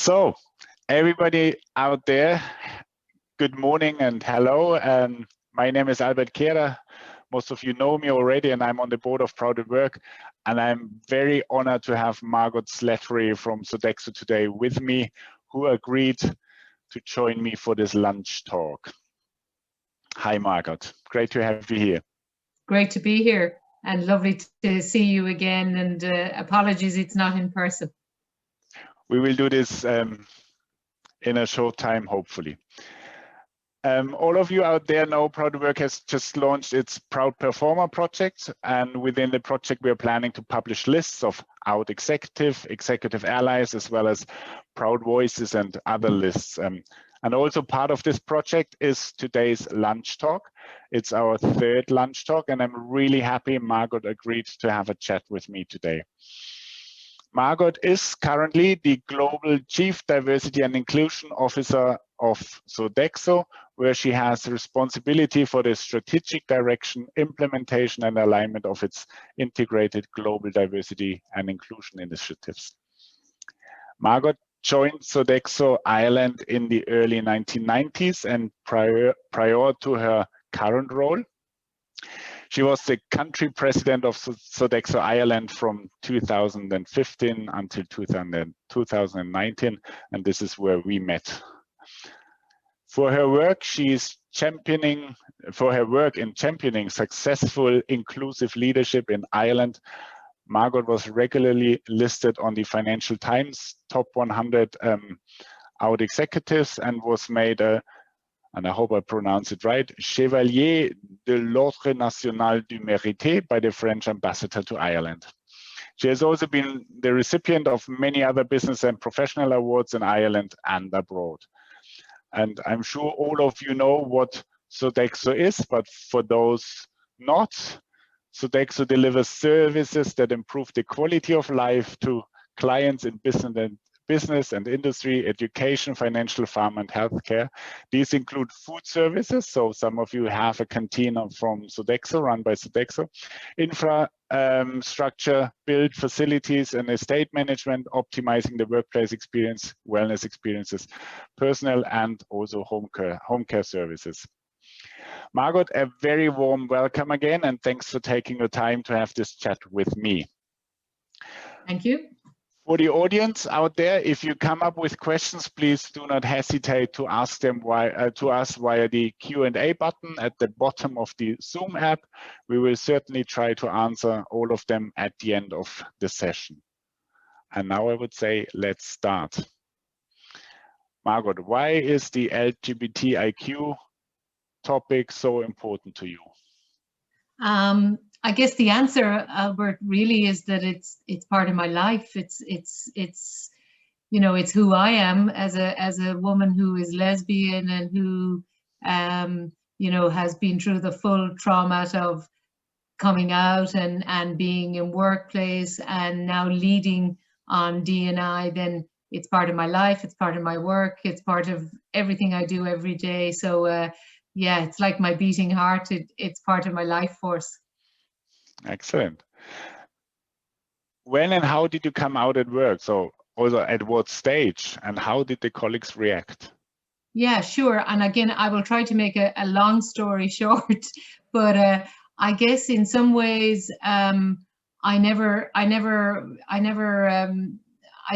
So, everybody out there, good morning and hello. My name is Albert Kehrer. Most of you know me already, and I'm on the board of PROUT at Work. And I'm very honored to have Margot Slattery from Sodexo today with me, who agreed to join me for this lunch talk. Hi, Margot. Great to have you here. Great to be here and lovely to see you again. And apologies, it's not in person. We will do this in a short time, hopefully. All of you out there know PROUT at Work has just launched its PROUT Performer project, and within the project we are planning to publish lists of out executive allies, as well as PROUT voices and other lists. And also part of this project is today's lunch talk. It's our third lunch talk, and I'm really happy Margot agreed to have a chat with me today. Margot is currently the Global Chief Diversity and Inclusion Officer of Sodexo, where she has responsibility for the strategic direction, implementation, and alignment of its integrated global diversity and inclusion initiatives. Margot joined Sodexo Ireland in the early 1990s, and prior to her current role, she was the country president of Sodexo Ireland from 2015 until 2019, and this is where we met. For her work, in championing successful inclusive leadership in Ireland, Margot was regularly listed on the Financial Times top 100 out executives and was made and I hope I pronounce it right, Chevalier de l'Ordre National du Mérite by the French ambassador to Ireland. She has also been the recipient of many other business and professional awards in Ireland and abroad. And I'm sure all of you know what Sodexo is, but for those not, Sodexo delivers services that improve the quality of life to clients in business and industry, education, financial, farm, and healthcare. These include food services, so some of you have a canteen from Sodexo, run by Sodexo, infrastructure, build facilities and estate management, optimizing the workplace experience, wellness experiences, personal and also home care services. Margot, a very warm welcome again, and thanks for taking the time to have this chat with me. Thank you. For the audience out there, if you come up with questions, please do not hesitate to ask them to us via the Q&A button at the bottom of the Zoom app. We will certainly try to answer all of them at the end of the session. And now I would say, let's start. Margot, why is the LGBT IQ topic so important to you? I guess the answer, Albert, really is that it's part of my life. It's you know, it's who I am as a woman who is lesbian and who you know, has been through the full trauma of coming out and being in workplace and now leading on D&I. Then it's part of my life. It's part of my work. It's part of everything I do every day. So yeah, it's like my beating heart. It's part of my life force. Excellent. When and how did you come out at work? So also at what stage, and how did the colleagues react? Yeah, sure. And again, I will try to make a long story short, but I guess in some ways, I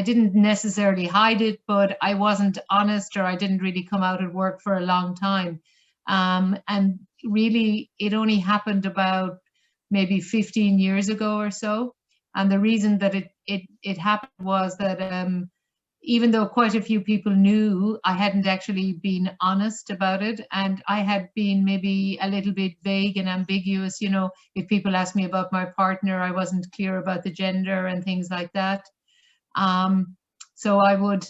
didn't necessarily hide it, but I wasn't honest, or I didn't really come out at work for a long time. And really, it only happened about maybe 15 years ago or so. And the reason that it happened was that even though quite a few people knew, I hadn't actually been honest about it. And I had been maybe a little bit vague and ambiguous. You know, if people asked me about my partner, I wasn't clear about the gender and things like that. So I would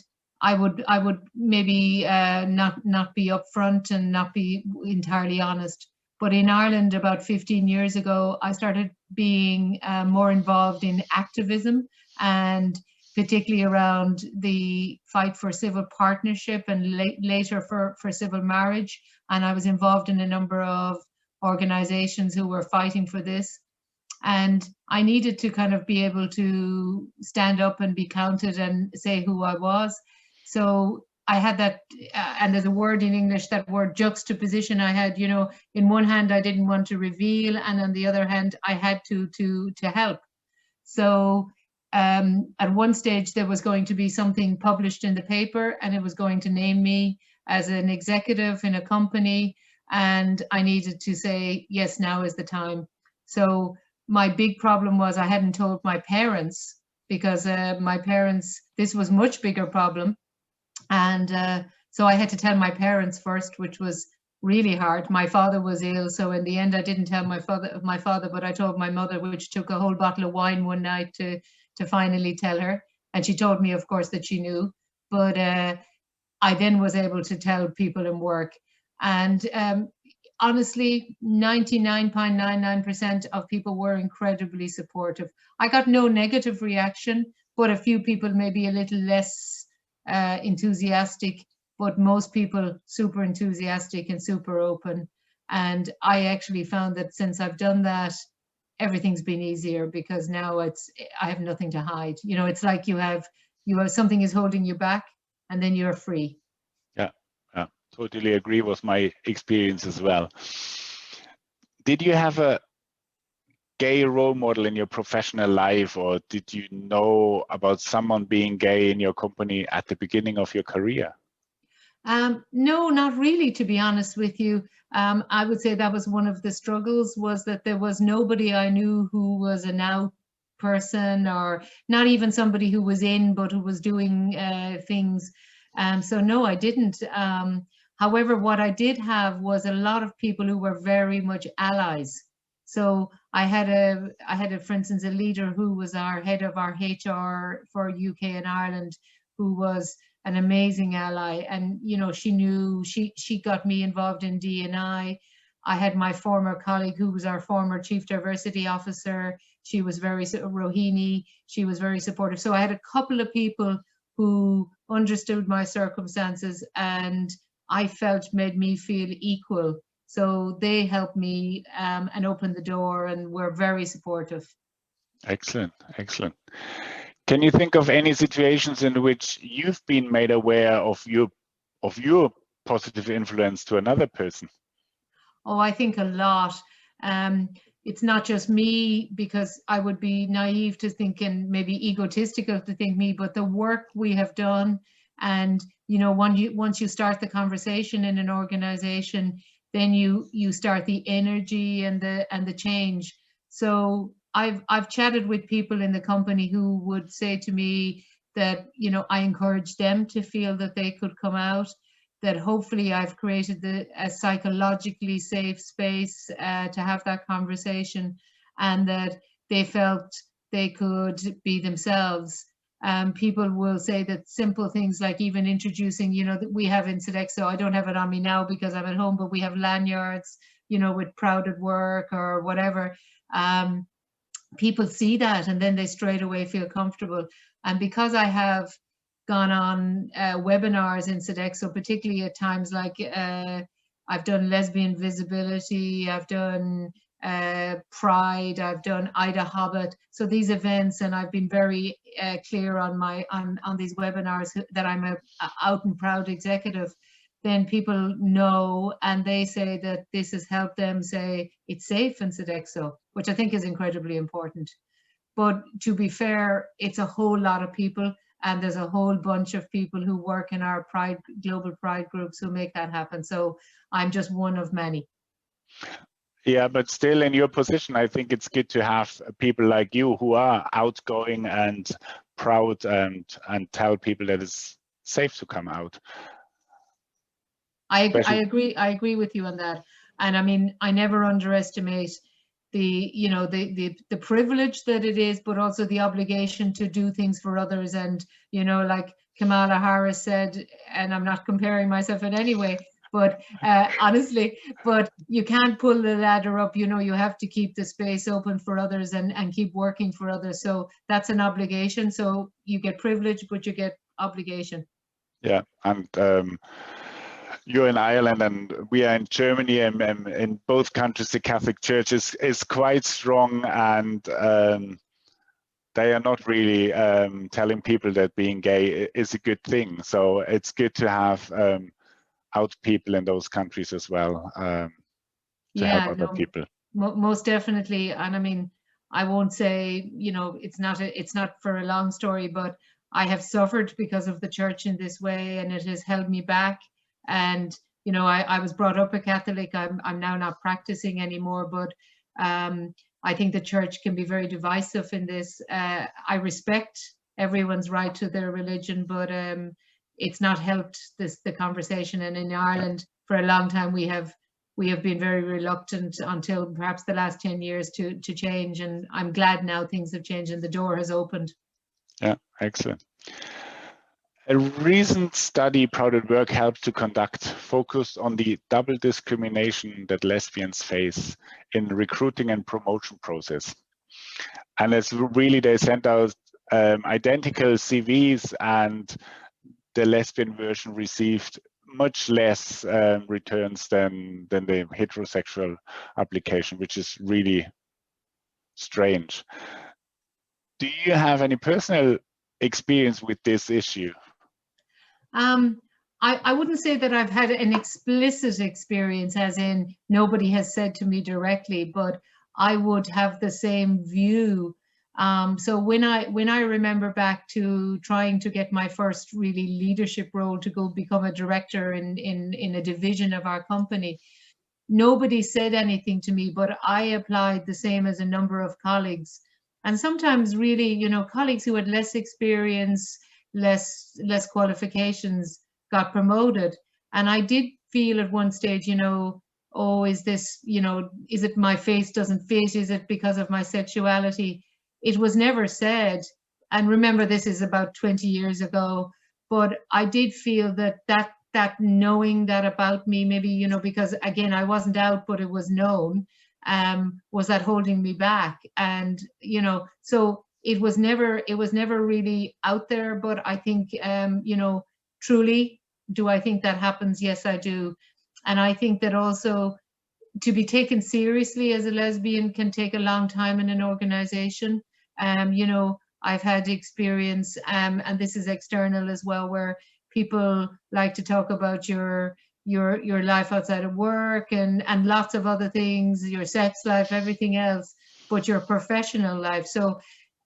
maybe not be upfront and not be entirely honest. But in Ireland, about 15 years ago, I started being more involved in activism, and particularly around the fight for civil partnership and later for civil marriage. And I was involved in a number of organizations who were fighting for this. And I needed to kind of be able to stand up and be counted and say who I was. So I had that, and there's a word in English, that word juxtaposition. I had, you know, in one hand I didn't want to reveal, and on the other hand I had to help. So at one stage there was going to be something published in the paper, and it was going to name me as an executive in a company, and I needed to say, yes, now is the time. So my big problem was I hadn't told my parents, because my parents, this was much bigger problem. And so I had to tell my parents first, which was really hard. My father was ill, so in the end I didn't tell my father, but I told my mother, which took a whole bottle of wine one night to finally tell her. And she told me, of course, that she knew, but I then was able to tell people in work. And honestly, 99.99% of people were incredibly supportive. I got no negative reaction, but a few people maybe a little less enthusiastic, but most people super enthusiastic and super open. And I actually found that since I've done that, everything's been easier, because now I have nothing to hide. You know, it's like you have something is holding you back, and then you're free. Yeah, totally agree with my experience as well. Did you have a gay role model in your professional life, or did you know about someone being gay in your company at the beginning of your career? No, not really, to be honest with you. I would say that was one of the struggles, was that there was nobody I knew who was an out person, or not even somebody who was in, but who was doing things. So no, I didn't. However, what I did have was a lot of people who were very much allies. So I had for instance, a leader who was our head of our HR for UK and Ireland, who was an amazing ally. And, you know, she got me involved in D&I. I had my former colleague who was our former chief diversity officer. She was Rohini. She was very supportive. So I had a couple of people who understood my circumstances, and I felt made me feel equal. So they helped me and opened the door, and were very supportive. Excellent, excellent. Can you think of any situations in which you've been made aware of your positive influence to another person? Oh, I think a lot. It's not just me, because I would be naive to think, and maybe egotistical to think me, but the work we have done, and you know, once you start the conversation in an organization, then you start the energy and the change. So I've chatted with people in the company who would say to me that, you know, I encourage them to feel that they could come out, that hopefully I've created a psychologically safe space to have that conversation, and that they felt they could be themselves. People will say that simple things like even introducing, you know, that we have in Sodexo, I don't have it on me now because I'm at home, but we have lanyards, you know, with PROUT at work or whatever. People see that, and then they straight away feel comfortable. And because I have gone on webinars in Sodexo, particularly at times like I've done lesbian visibility, I've done Pride, I've done Ida Hobbit. So these events, and I've been very clear on these webinars that I'm a out and proud executive. Then people know, and they say that this has helped them say it's safe in Sodexo, which I think is incredibly important. But to be fair, it's a whole lot of people, and there's a whole bunch of people who work in our Pride, global Pride groups who make that happen. So I'm just one of many. Yeah, but still in your position, I think it's good to have people like you who are outgoing and proud and tell people that it's safe to come out. I agree with you on that. And I mean, I never underestimate the privilege that it is, but also the obligation to do things for others. And, you know, like Kamala Harris said, and I'm not comparing myself in any way, but honestly, but you can't pull the ladder up, you know, you have to keep the space open for others and keep working for others. So that's an obligation. So you get privilege, but you get obligation. Yeah, and you're in Ireland and we are in Germany, and in both countries the Catholic Church is quite strong, and they are not really telling people that being gay is a good thing. So it's good to have out people in those countries as well to help other people. Most definitely. And I mean, I won't say, you know, it's not for a long story, but I have suffered because of the church in this way, and it has held me back. And you know, I was brought up a Catholic. I'm now not practicing anymore, but I think the church can be very divisive in this. I respect everyone's right to their religion, but it's not helped the conversation. And in Ireland, for a long time, we have been very reluctant until perhaps the last 10 years to change. And I'm glad now things have changed and the door has opened. Yeah, excellent. A recent study PROUT at Work helped to conduct focused on the double discrimination that lesbians face in recruiting and promotion process. And it's really, they sent out identical CVs, and the lesbian version received much less returns than the heterosexual application, which is really strange. Do you have any personal experience with this issue? I wouldn't say that I've had an explicit experience, as in nobody has said to me directly, but I would have the same view. So when I remember back to trying to get my first really leadership role to go become a director in a division of our company, nobody said anything to me, but I applied the same as a number of colleagues. And sometimes really, you know, colleagues who had less experience, less qualifications got promoted. And I did feel at one stage, you know, oh, is this, you know, is it my face doesn't fit? Is it because of my sexuality? It was never said. And remember, this is about 20 years ago, but I did feel that knowing that about me, maybe, you know, because again, I wasn't out, but it was known, was that holding me back. And, you know, so it was never really out there. But I think, you know, truly, do I think that happens? Yes, I do. And I think that also to be taken seriously as a lesbian can take a long time in an organization. You know, I've had experience, and this is external as well, where people like to talk about your life outside of work and lots of other things, your sex life, everything else, but your professional life. So,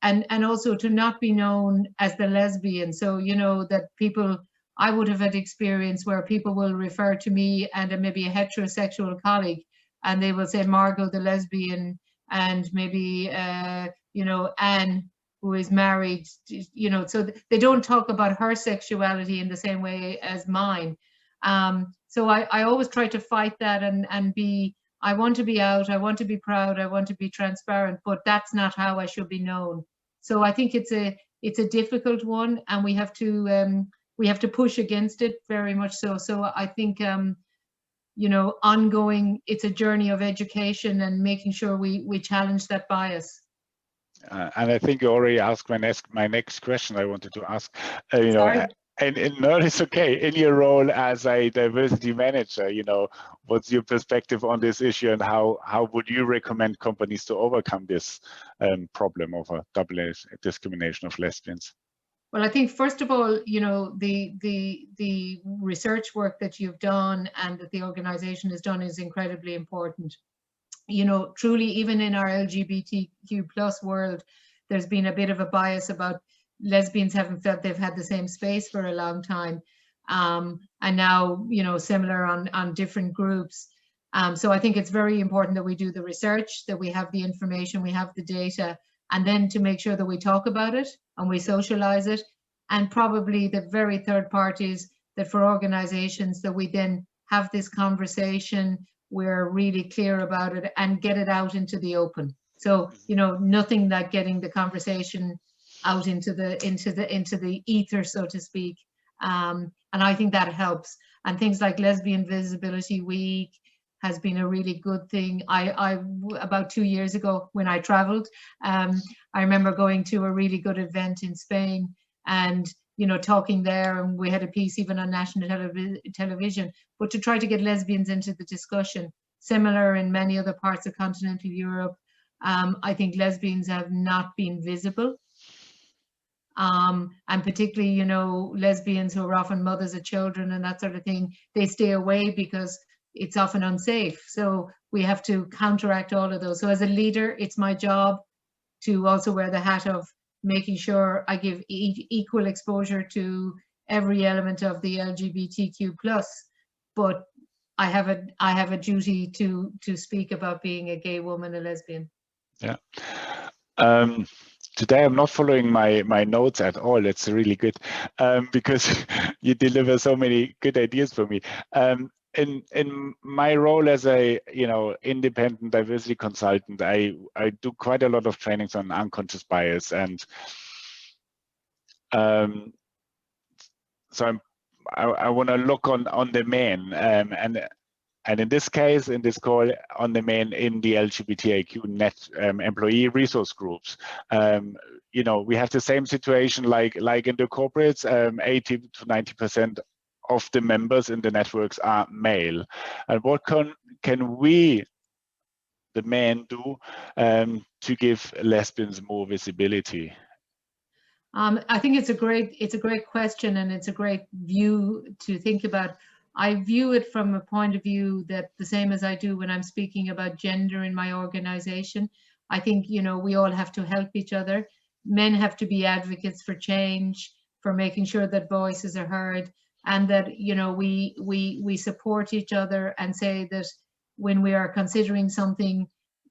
and also to not be known as the lesbian. So, you know, that people, I would have had experience where people will refer to me and maybe a heterosexual colleague, and they will say Margot the lesbian, and maybe you know, Anne, who is married, you know, so they don't talk about her sexuality in the same way as mine. So I always try to fight that and be, I want to be out, I want to be proud, I want to be transparent, but that's not how I should be known. So I think it's a difficult one, and we have to push against it very much so. So I think you know, ongoing, it's a journey of education and making sure we challenge that bias. And I think you already asked my next question I wanted to ask. You know, and no, it's okay. In your role as a diversity manager, you know, what's your perspective on this issue, and how would you recommend companies to overcome this problem of a double discrimination of lesbians? Well, I think first of all, you know, the research work that you've done and that the organization has done is incredibly important. You know, truly, even in our LGBTQ plus world, there's been a bit of a bias about lesbians haven't felt they've had the same space for a long time. And now, you know, similar on different groups. So I think it's very important that we do the research, that we have the information, we have the data, and then to make sure that we talk about it and we socialize it. And probably the very third part is that for organizations that we then have this conversation, we're really clear about it and get it out into the open. So, you know, nothing like getting the conversation out into the ether, so to speak. And I think that helps. And things like Lesbian Visibility Week has been a really good thing. I about 2 years ago when I traveled, I remember going to a really good event in Spain and, you know, talking there, and we had a piece even on national television, but to try to get lesbians into the discussion. Similar in many other parts of continental Europe, I think lesbians have not been visible. And particularly, you know, lesbians who are often mothers of children and that sort of thing, they stay away because it's often unsafe. So we have to counteract all of those. So as a leader, it's my job to also wear the hat of making sure I give equal exposure to every element of the LGBTQ plus, but I have a duty to speak about being a gay woman, a lesbian. Yeah. Today I'm not following my notes at all. It's really good because you deliver so many good ideas for me. In my role as a independent diversity consultant, I do quite a lot of trainings on unconscious bias, and so I want to look on the men, and in this case, in this call, on the men in the LGBT IQ net employee resource groups. We have the same situation like in the corporates. 80 to 90% of the members in the networks are male. And what can we, the men, do to give lesbians more visibility? I think it's a great question, and it's a great view to think about. I view it from a point of view that the same as I do when I'm speaking about gender in my organization. I think, we all have to help each other. Men have to be advocates for change, for making sure that voices are heard, and that, we support each other and say that when we are considering something,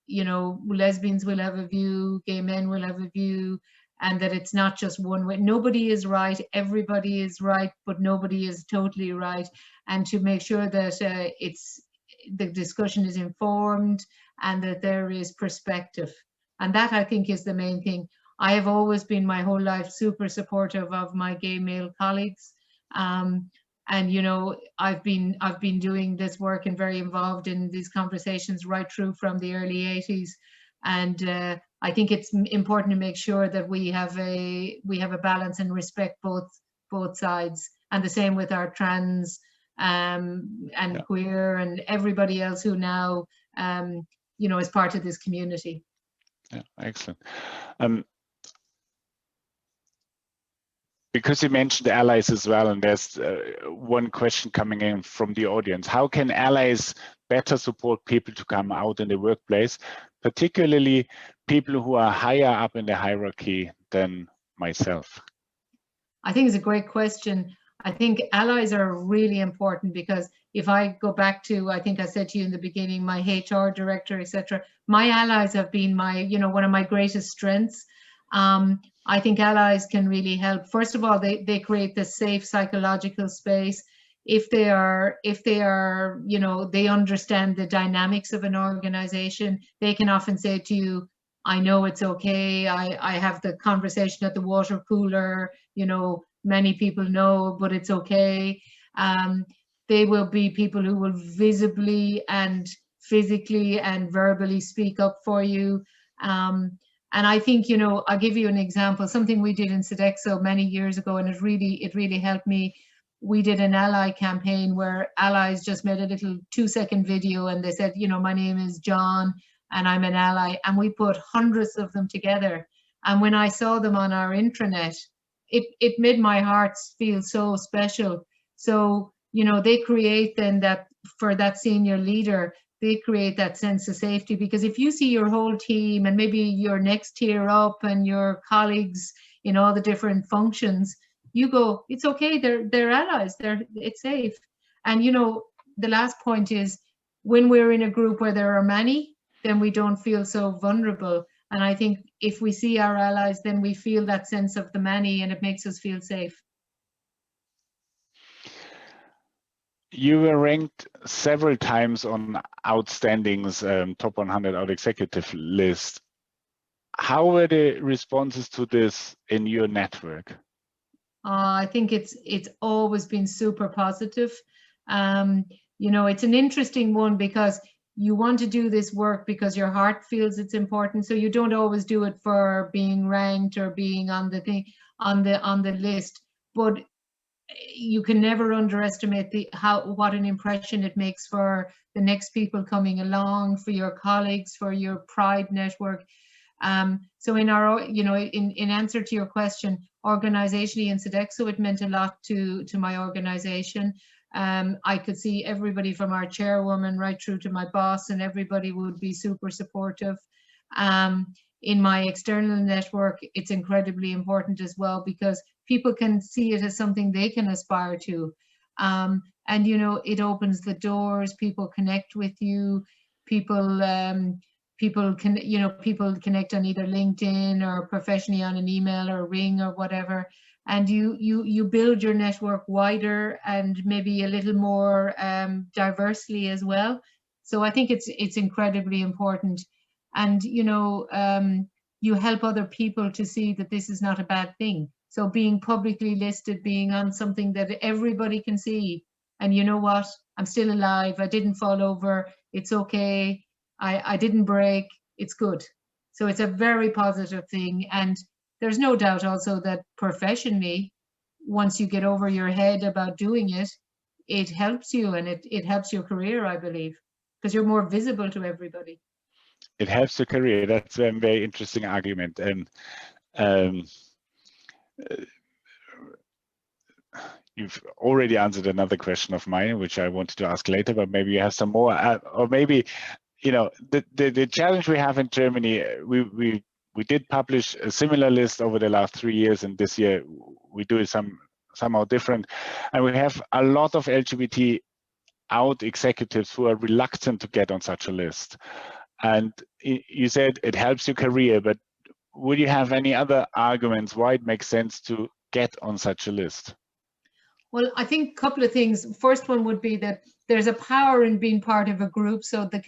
lesbians will have a view, gay men will have a view, and that it's not just one way. Nobody is right, everybody is right, but nobody is totally right. And to make sure that the discussion is informed and that there is perspective. And that, I think, is the main thing. I have always been my whole life super supportive of my gay male colleagues. And I've been doing this work and very involved in these conversations right through from the early 80s. And I think it's important to make sure that we have a balance and respect both sides, and the same with our trans and queer and everybody else who now is part of this community. Yeah, excellent. Because you mentioned allies as well, and there's one question coming in from the audience. How can allies better support people to come out in the workplace, particularly people who are higher up in the hierarchy than myself? I think it's a great question. I think allies are really important, because if I go back to, I think I said to you in the beginning, my HR director, etc., my allies have been one of my greatest strengths. I think allies can really help. First of all, they create this safe psychological space. If they are, they understand the dynamics of an organization, they can often say to you, I know it's okay. I have the conversation at the water cooler, many people know, but it's okay. They will be people who will visibly and physically and verbally speak up for you. And I think, I'll give you an example, something we did in Sodexo many years ago, and it really helped me. We did an ally campaign where allies just made a little 2-second video, and they said, my name is John and I'm an ally. And we put hundreds of them together. And when I saw them on our intranet, it made my heart feel so special. So, they create then that for that senior leader, they create that sense of safety, because if you see your whole team and maybe your next tier up and your colleagues in all the different functions, you go, it's okay, they're allies, it's safe. And the last point is, when we're in a group where there are many, then we don't feel so vulnerable. And I think if we see our allies, then we feel that sense of the many, and it makes us feel safe. You were ranked several times on Outstanding's top 100 out executive list. How were the responses to this in your network? I think it's always been super positive. It's an interesting one, because you want to do this work because your heart feels it's important. So you don't always do it for being ranked or being on the thing on the list. But you can never underestimate what an impression it makes for the next people coming along, for your colleagues, for your Pride network. So in our, in answer to your question, organizationally in Sodexo, it meant a lot to my organization. I could see everybody from our chairwoman right through to my boss, and everybody would be super supportive. In my external network, it's incredibly important as well, because people can see it as something they can aspire to. And, it opens the doors, people connect with you, people can, people connect on either LinkedIn or professionally on an email or Ring or whatever. And you build your network wider and maybe a little more diversely as well. So I think it's incredibly important. And, you help other people to see that this is not a bad thing. So being publicly listed, being on something that everybody can see, and you know what, I'm still alive, I didn't fall over, it's okay, I didn't break, it's good. So it's a very positive thing. And there's no doubt also that professionally, once you get over your head about doing it, it helps you, and it helps your career, I believe, because you're more visible to everybody. It helps your career. That's a very interesting argument. And you've already answered another question of mine, which I wanted to ask later, but maybe you have some more, or maybe, the challenge we have in Germany, we did publish a similar list over the last 3 years, and this year we do it somehow different. And we have a lot of LGBT out executives who are reluctant to get on such a list. And you said it helps your career, but would you have any other arguments why it makes sense to get on such a list? Well, I think a couple of things. First one would be that there's a power in being part of a group. So the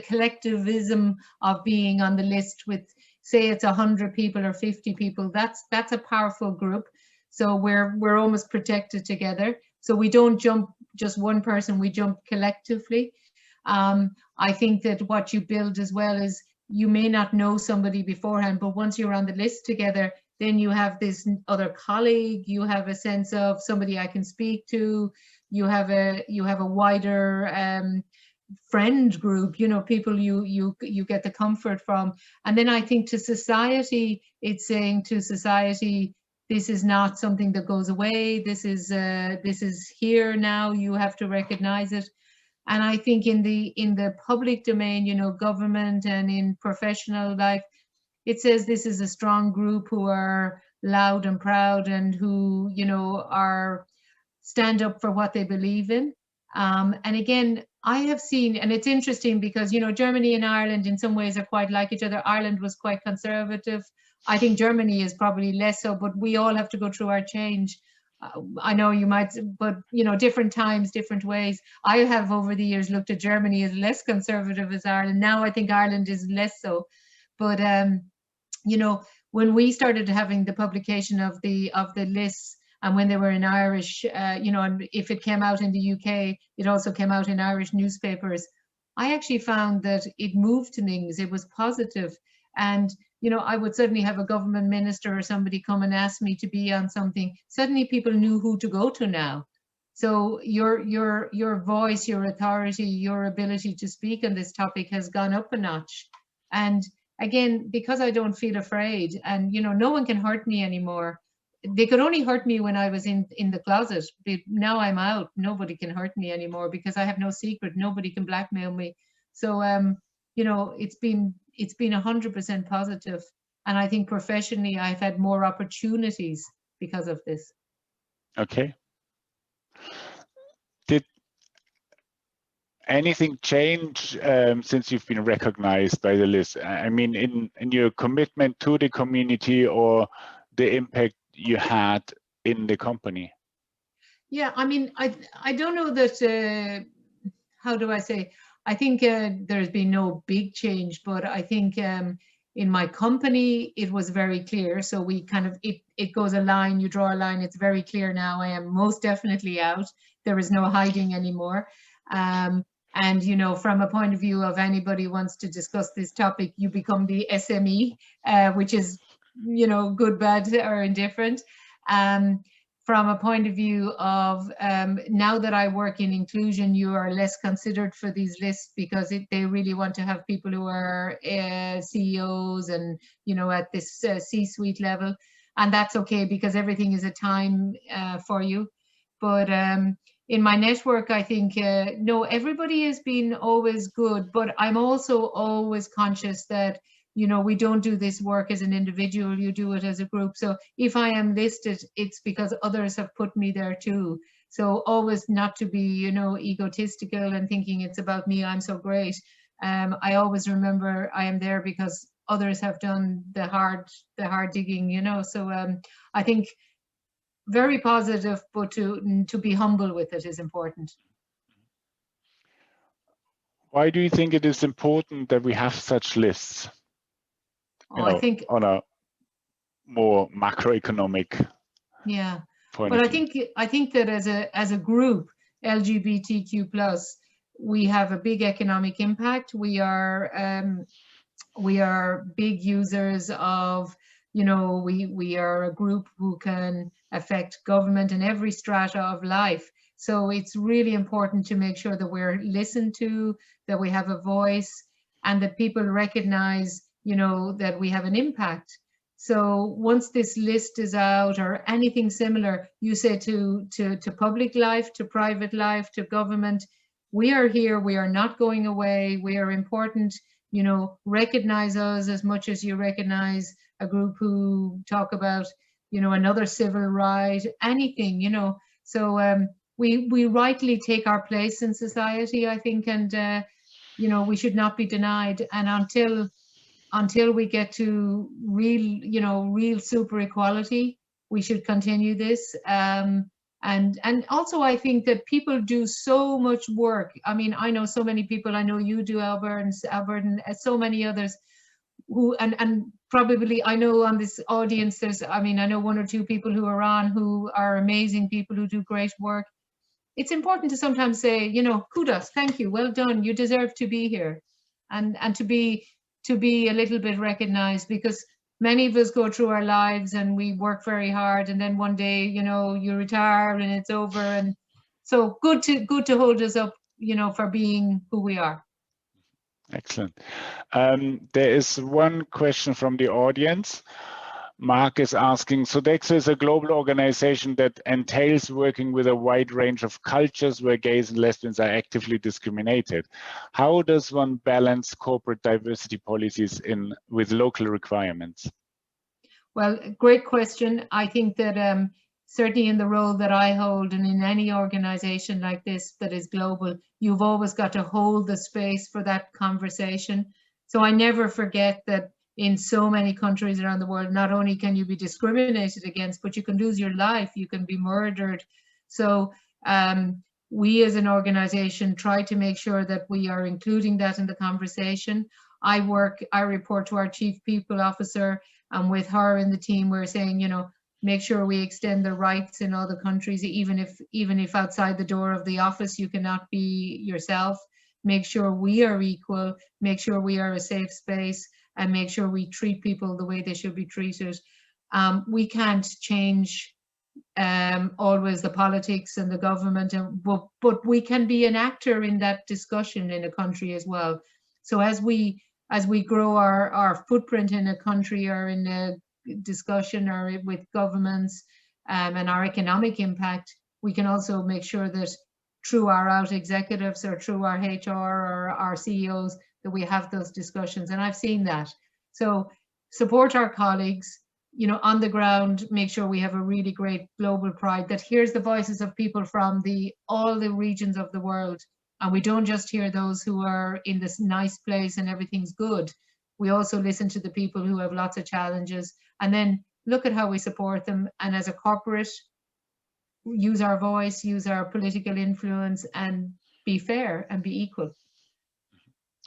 collectivism of being on the list with, say it's 100 people or 50 people, that's a powerful group. So we're almost protected together. So we don't jump just one person, we jump collectively. I think that what you build as well is, you may not know somebody beforehand, but once you're on the list together, then you have this other colleague, you have a sense of somebody I can speak to, you have a wider friend group, people you get the comfort from. And then I think to society, it's saying to society, this is not something that goes away, this is here now, you have to recognize it. And I think in the public domain, government and in professional life, it says this is a strong group who are loud and proud and who, are stand up for what they believe in. And again, I have seen, and it's interesting because, Germany and Ireland in some ways are quite like each other. Ireland was quite conservative. I think Germany is probably less so, but we all have to go through our change. I know you might, but different times, different ways. I have over the years looked at Germany as less conservative as Ireland. Now I think Ireland is less so. But when we started having the publication of the lists, and when they were in Irish, and if it came out in the UK, it also came out in Irish newspapers. I actually found that it moved things. It was positive. And I would suddenly have a government minister or somebody come and ask me to be on something. Suddenly people knew who to go to now. So your voice, your authority, your ability to speak on this topic has gone up a notch. And again, because I don't feel afraid, and no one can hurt me anymore. They could only hurt me when I was in the closet. But now I'm out, nobody can hurt me anymore because I have no secret. Nobody can blackmail me. So it's been 100% positive. And I think professionally, I've had more opportunities because of this. Okay. Did anything change since you've been recognized by the list? I mean, in your commitment to the community or the impact you had in the company? Yeah, I mean, I don't know that, how do I say? I think there's been no big change, but I think in my company, it was very clear. So we kind of, it goes a line, you draw a line, it's very clear now. I am most definitely out. There is no hiding anymore. And, from a point of view of anybody who wants to discuss this topic, you become the SME, which is, good, bad, or indifferent. from a point of view of now that I work in inclusion, you are less considered for these lists because they really want to have people who are CEOs and, you know, at this C-suite level. And that's okay because everything is a time for you. But in my network, I think, no, everybody has been always good, but I'm also always conscious that, you know, we don't do this work as an individual, you do it as a group. So if I am listed, it's because others have put me there too. So always not to be, you know, egotistical and thinking it's about me, I'm so great. I always remember I am there because others have done the hard digging, you know. So I think very positive, but to be humble with it is important. Why do you think it is important that we have such lists? Oh, I think on a more macroeconomic. Yeah, but I think that as a group, LGBTQ+, we have a big economic impact. We are big users of, you know, we are a group who can affect government in every strata of life. So it's really important to make sure that we're listened to, that we have a voice, and that people recognize, you know, that we have an impact. So once this list is out or anything similar, you say to public life, to private life, to government, we are here, we are not going away, we are important, you know, recognize us as much as you recognize a group who talk about, you know, another civil right, anything, you know. So we rightly take our place in society, I think, and, you know, we should not be denied. And until we get to real super equality, we should continue this. And also I think that people do so much work. I mean, I know so many people, I know you do, Albert, and so many others who, and probably I know on this audience, there's, I mean, I know one or two people who are on who are amazing people who do great work. It's important to sometimes say, you know, kudos, thank you, well done, you deserve to be here, and to be a little bit recognized, because many of us go through our lives and we work very hard, and then one day, you know, you retire and it's over. And so good to hold us up, you know, for being who we are. Excellent. There is one question from the audience. Mark is asking, Sodexo is a global organization that entails working with a wide range of cultures where gays and lesbians are actively discriminated. How does one balance corporate diversity policies with local requirements? Well, great question. I think that certainly in the role that I hold, and in any organization like this that is global, you've always got to hold the space for that conversation. So I never forget that in so many countries around the world, not only can you be discriminated against, but you can lose your life, you can be murdered. So we as an organization try to make sure that we are including that in the conversation. I report to our chief people officer, and with her in the team, we're saying, you know, make sure we extend the rights in all the countries, even if outside the door of the office you cannot be yourself. Make sure we are equal, make sure we are a safe space, and make sure we treat people the way they should be treated. We can't change always the politics and the government, but we can be an actor in that discussion in a country as well. So as we grow our footprint in a country or in a discussion or with governments and our economic impact, we can also make sure that through our out executives or through our HR or our CEOs that we have those discussions. And I've seen that. So support our colleagues, you know, on the ground, make sure we have a really great global pride that hears the voices of people from all the regions of the world. And we don't just hear those who are in this nice place and everything's good. We also listen to the people who have lots of challenges, and then look at how we support them. And as a corporate, use our voice, use our political influence, and be fair and be equal.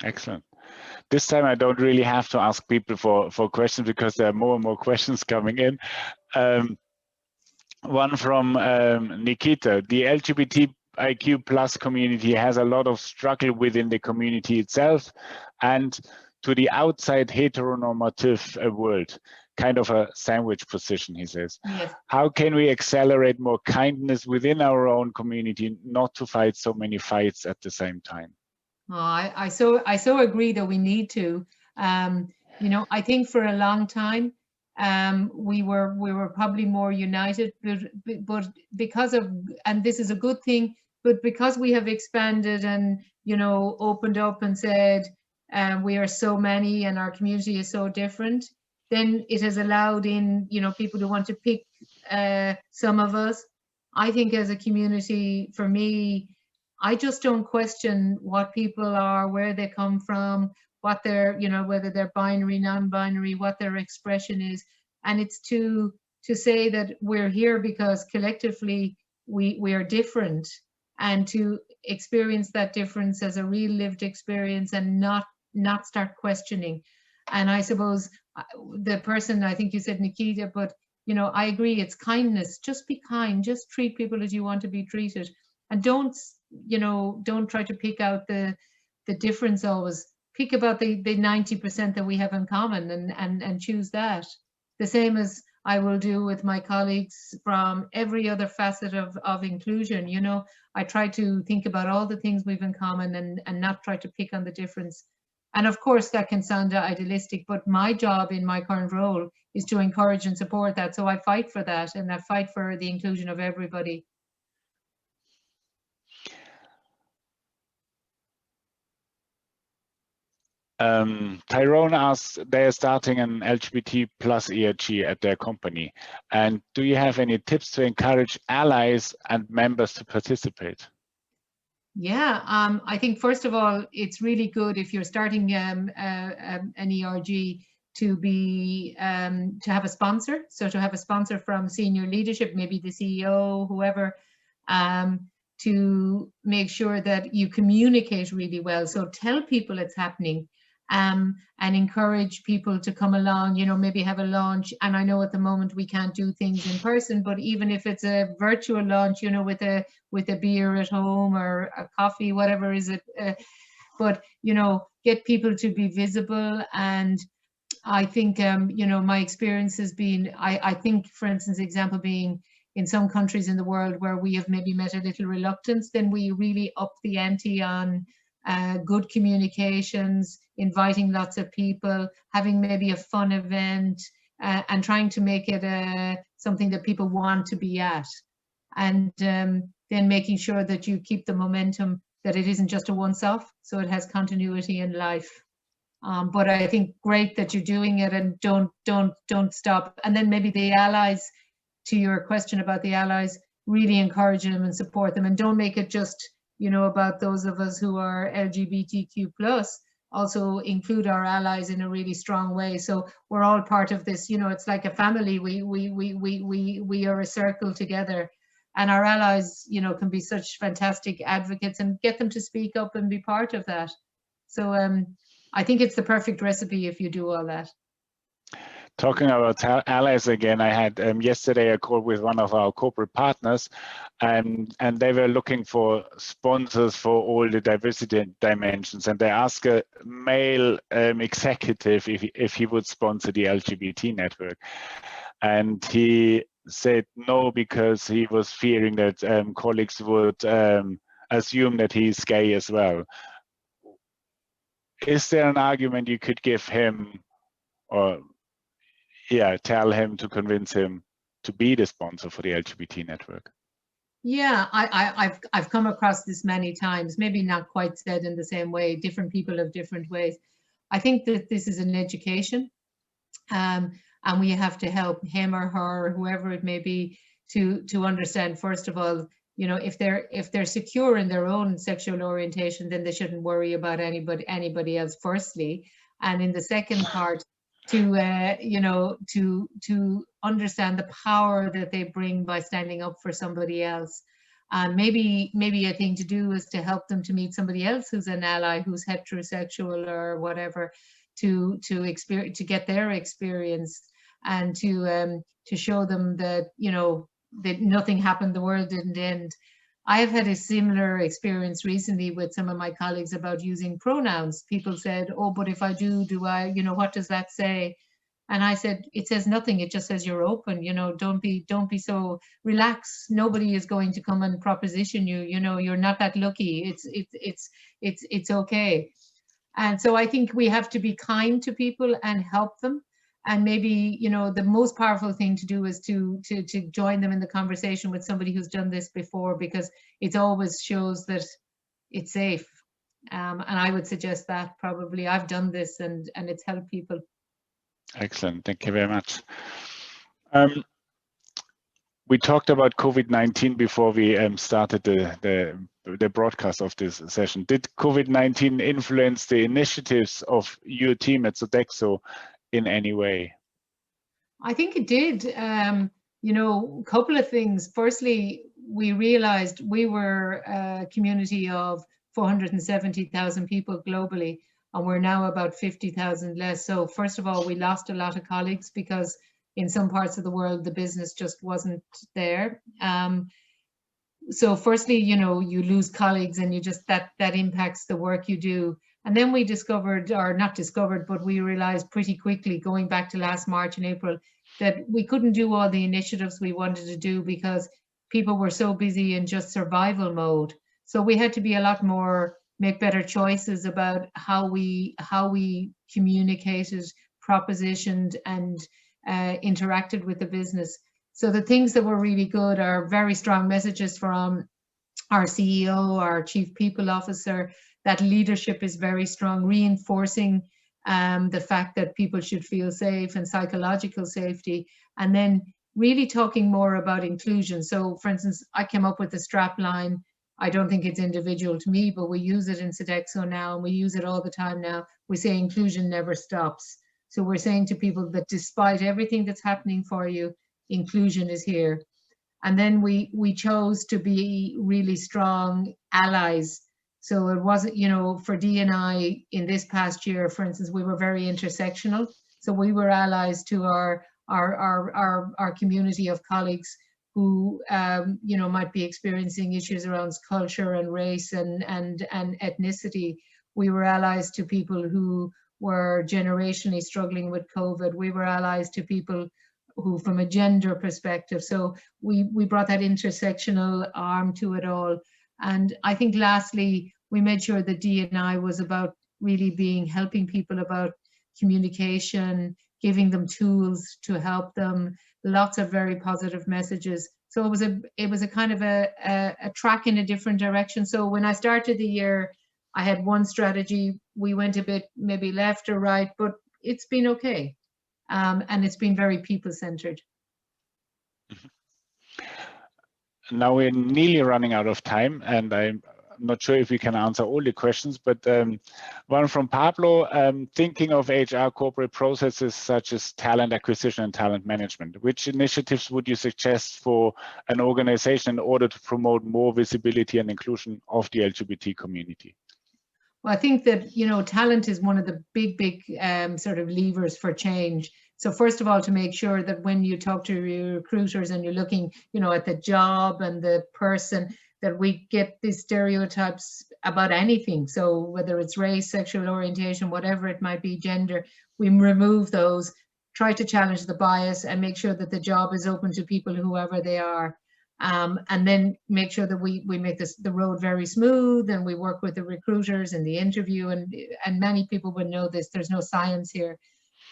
Excellent. This time I don't really have to ask people for questions because there are more and more questions coming in. One from Nikita. The LGBT IQ plus community has a lot of struggle within the community itself and to the outside heteronormative world. kind of a sandwich position, he says. Yes. How can we accelerate more kindness within our own community, not to fight so many fights at the same time? Oh, I so agree that we need to. You know, I think for a long time we were probably more united, but because of, and this is a good thing, but because we have expanded and, you know, opened up and said we are so many and our community is so different, then it has allowed in, you know, people to want to pick some of us. I think as a community, for me, I just don't question what people are, where they come from, what their, you know, whether they're binary, non-binary, what their expression is. And it's to say that we're here because collectively we are different, and to experience that difference as a real lived experience and not start questioning. And I suppose the person, I think you said Nikita, but you know, I agree, it's kindness. Just be kind, just treat people as you want to be treated. And don't, you know, don't try to pick out the difference always. Pick about the 90% that we have in common and choose that. The same as I will do with my colleagues from every other facet of inclusion. You know, I try to think about all the things we've in common and not try to pick on the difference. And of course that can sound idealistic, but my job in my current role is to encourage and support that. So I fight for that, and I fight for the inclusion of everybody. Tyrone asks, they are starting an LGBT plus ERG at their company. And do you have any tips to encourage allies and members to participate? Yeah, I think first of all, it's really good if you're starting an ERG to be to have a sponsor. So to have a sponsor from senior leadership, maybe the CEO, whoever, to make sure that you communicate really well. So tell people it's happening. And encourage people to come along, you know, maybe have a launch. And I know at the moment we can't do things in person, but even if it's a virtual launch, you know, with a beer at home or a coffee, whatever is it, but, you know, get people to be visible. And I think, you know, my experience has been, I think, for instance, example being in some countries in the world where we have maybe met a little reluctance, then we really up the ante on good communications, inviting lots of people, having maybe a fun event, and trying to make it something that people want to be at. And then making sure that you keep the momentum, that it isn't just a once-off, so it has continuity in life. But I think great that you're doing it, and don't stop. And then maybe the allies, to your question about the allies, really encourage them and support them, and don't make it just, you know, about those of us who are LGBTQ plus. Also include our allies in a really strong way. So we're all part of this, you know, it's like a family. We are a circle together, and our allies, you know, can be such fantastic advocates, and get them to speak up and be part of that. So I think it's the perfect recipe if you do all that. Talking about allies again, I had yesterday a call with one of our corporate partners, and they were looking for sponsors for all the diversity dimensions, and they asked a male executive if he would sponsor the LGBT network, and he said no, because he was fearing that colleagues would assume that he's gay as well. Is there an argument you could give him, or tell him to convince him to be the sponsor for the LGBT network? Yeah, I've come across this many times, maybe not quite said in the same way. Different people have different ways. I think that this is an education, and we have to help him or her, whoever it may be, to understand, first of all, you know, if they're secure in their own sexual orientation, then they shouldn't worry about anybody else, firstly. And in the second part, to you know, to understand the power that they bring by standing up for somebody else. Maybe a thing to do is to help them to meet somebody else who's an ally, who's heterosexual or whatever, to get their experience, and to show them that, you know, that nothing happened, the world didn't end. I've had a similar experience recently with some of my colleagues about using pronouns. People said, oh, but if I do I, you know, what does that say? And I said, it says nothing. It just says you're open. You know, don't be so relaxed. Nobody is going to come and proposition you. You know, you're not that lucky. It's okay. And so I think we have to be kind to people and help them. And maybe, you know, the most powerful thing to do is to join them in the conversation with somebody who's done this before, because it always shows that it's safe. And I would suggest that probably I've done this and it's helped people. Excellent. Thank you very much. We talked about COVID-19 before we started the broadcast of this session. Did COVID-19 influence the initiatives of your team at Sodexo in any way? I think it did. You know, a couple of things. Firstly, we realized we were a community of 470,000 people globally, and we're now about 50,000 less. So first of all, we lost a lot of colleagues because in some parts of the world, the business just wasn't there. So firstly, you know, you lose colleagues and you just, that impacts the work you do. And then we discovered, or not discovered, but we realized pretty quickly, going back to last March and April, that we couldn't do all the initiatives we wanted to do because people were so busy in just survival mode. So we had to be a lot more, make better choices about how we communicated, propositioned, and interacted with the business. So the things that were really good are very strong messages from our CEO, our Chief People Officer, that leadership is very strong, reinforcing the fact that people should feel safe and psychological safety, and then really talking more about inclusion. So for instance, I came up with the strap line. I don't think it's individual to me, but we use it in Sodexo now, and we use it all the time now. We say inclusion never stops. So we're saying to people that despite everything that's happening for you, inclusion is here. And then we chose to be really strong allies. So it wasn't, you know, for D&I in this past year, for instance, we were very intersectional. So we were allies to our community of colleagues who, you know, might be experiencing issues around culture and race and ethnicity. We were allies to people who were generationally struggling with COVID. We were allies to people who, from a gender perspective. So we brought that intersectional arm to it all. And I think lastly, we made sure that D&I was about really helping people about communication, giving them tools to help them, lots of very positive messages. So it was a kind of a track in a different direction. So when I started the year, I had one strategy. We went a bit maybe left or right, but it's been okay. And it's been very people-centered. Now we're nearly running out of time, and I'm not sure if we can answer all the questions, but one from Pablo, thinking of HR corporate processes such as talent acquisition and talent management, which initiatives would you suggest for an organization in order to promote more visibility and inclusion of the LGBT community? Well, I think that, you know, talent is one of the big sort of levers for change. So first of all, to make sure that when you talk to your recruiters and you're looking, you know, at the job and the person, that we get these stereotypes about anything. So whether it's race, sexual orientation, whatever it might be, gender, we remove those, try to challenge the bias and make sure that the job is open to people, whoever they are. And then make sure that we make the road very smooth, and we work with the recruiters in the interview, and many people would know this, there's no science here,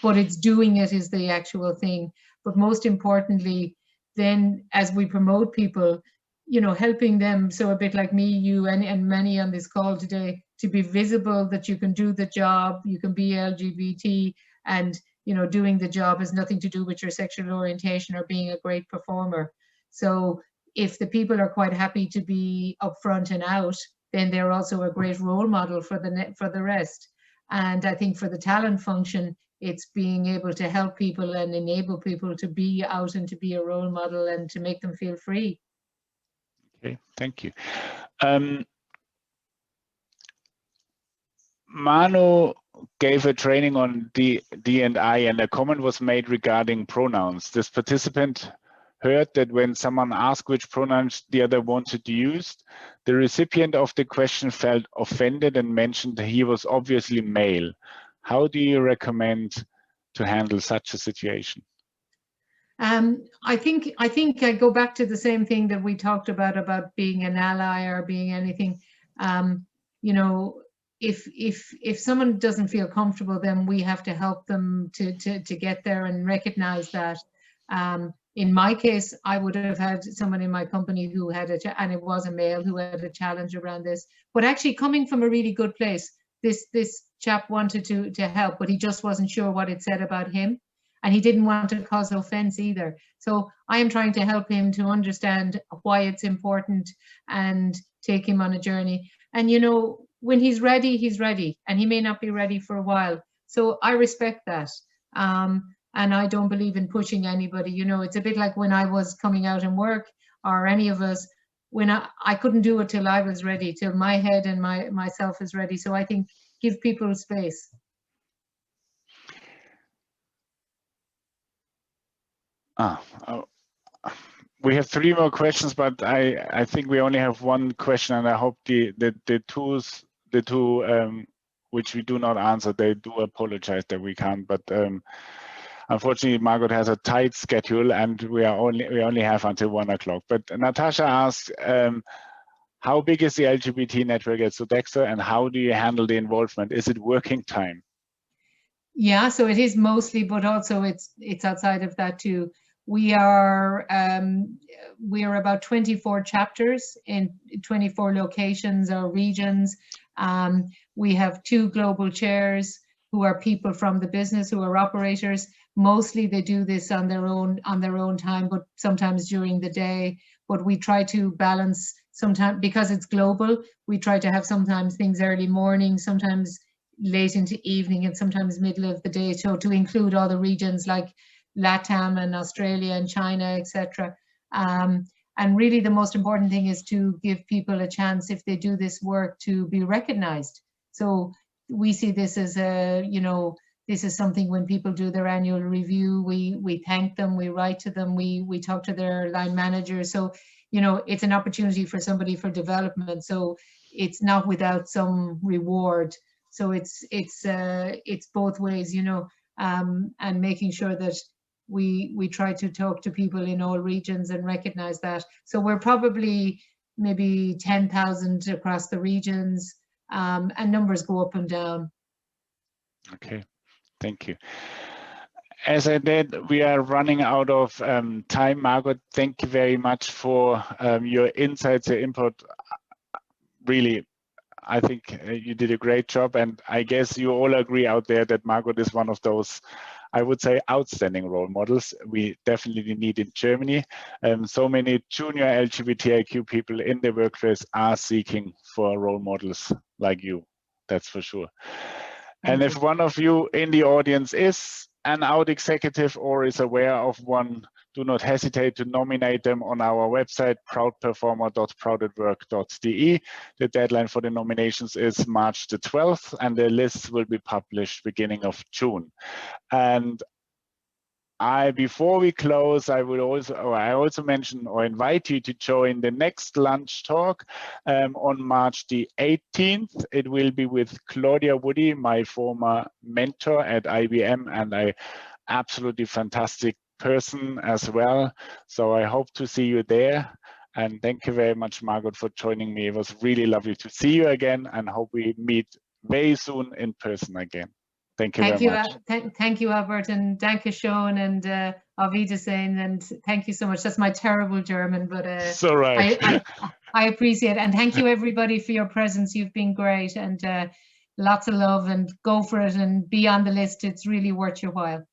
but it's doing it is the actual thing. But most importantly, then as we promote people, you know, helping them, so a bit like me, you and many on this call today, to be visible that you can do the job, you can be LGBT, and, you know, doing the job has nothing to do with your sexual orientation or being a great performer. So if the people are quite happy to be upfront and out, then they're also a great role model for the rest. And I think for the talent function, it's being able to help people and enable people to be out and to be a role model and to make them feel free. Okay, thank you. Manu gave a training on D&I, and a comment was made regarding pronouns. This participant heard that when someone asked which pronouns the other wanted to use, the recipient of the question felt offended and mentioned that he was obviously male. How do you recommend to handle such a situation? I think I go back to the same thing that we talked about being an ally or being anything. You know, if someone doesn't feel comfortable, then we have to help them to get there and recognize that. In my case, I would have had someone in my company who had and it was a male who had a challenge around this. But actually, coming from a really good place, this chap wanted to help, but he just wasn't sure what it said about him. And he didn't want to cause offense either. So I am trying to help him to understand why it's important and take him on a journey. And, you know, when he's ready, and he may not be ready for a while. So I respect that. And I don't believe in pushing anybody. You know, it's a bit like when I was coming out in work, or any of us, when I couldn't do it till I was ready, till my head and myself is ready. So I think give people space. We have 3 more questions, but I think we only have 1 question, and I hope the two which we do not answer, they do apologize that we can't. But unfortunately, Margot has a tight schedule, and we only have until 1 o'clock. But Natasha asked, how big is the LGBT network at Sodexo, and how do you handle the involvement? Is it working time? Yeah, so it is mostly, but also it's outside of that too. We are about 24 chapters in 24 locations or regions. We have 2 global chairs who are people from the business, who are operators. Mostly they do this on their own time, but sometimes during the day. But we try to balance sometimes, because it's global, we try to have sometimes things early morning, sometimes late into evening, and sometimes middle of the day, so to include all the regions like LATAM and Australia and China, etc. And really the most important thing is to give people a chance, if they do this work, to be recognized. So we see this as this is something when people do their annual review, we thank them, we write to them, we talk to their line managers. So, you know, it's an opportunity for somebody for development. So it's not without some reward. So it's both ways, you know, and making sure that we try to talk to people in all regions and recognize that. So we're probably maybe 10,000 across the regions, and numbers go up and down. Okay, thank you. As I said, we are running out of time. Margot, thank you very much for your insights, your input. Really, I think you did a great job, and I guess you all agree out there that Margot is one of those, I would say, outstanding role models we definitely need in Germany. So many junior LGBT IQ people in the workplace are seeking for role models like you, that's for sure. And if one of you in the audience is an out executive or is aware of one, do not hesitate to nominate them on our website, proudperformer.proudatwork.de. The deadline for the nominations is March the 12th, and the list will be published beginning of June. And before we close, I also mention or invite you to join the next lunch talk on March the 18th. It will be with Claudia Woody, my former mentor at IBM, and an absolutely fantastic person as well. So I hope to see you there. And thank you very much, Margot, for joining me. It was really lovely to see you again, and hope we meet very soon in person again. Thank you very much. Thank you, Albert, and danke schön, and auf Wiedersehen, and thank you so much. That's my terrible German, but so right. I appreciate it. And thank you, everybody, for your presence. You've been great, and lots of love, and go for it and be on the list. It's really worth your while.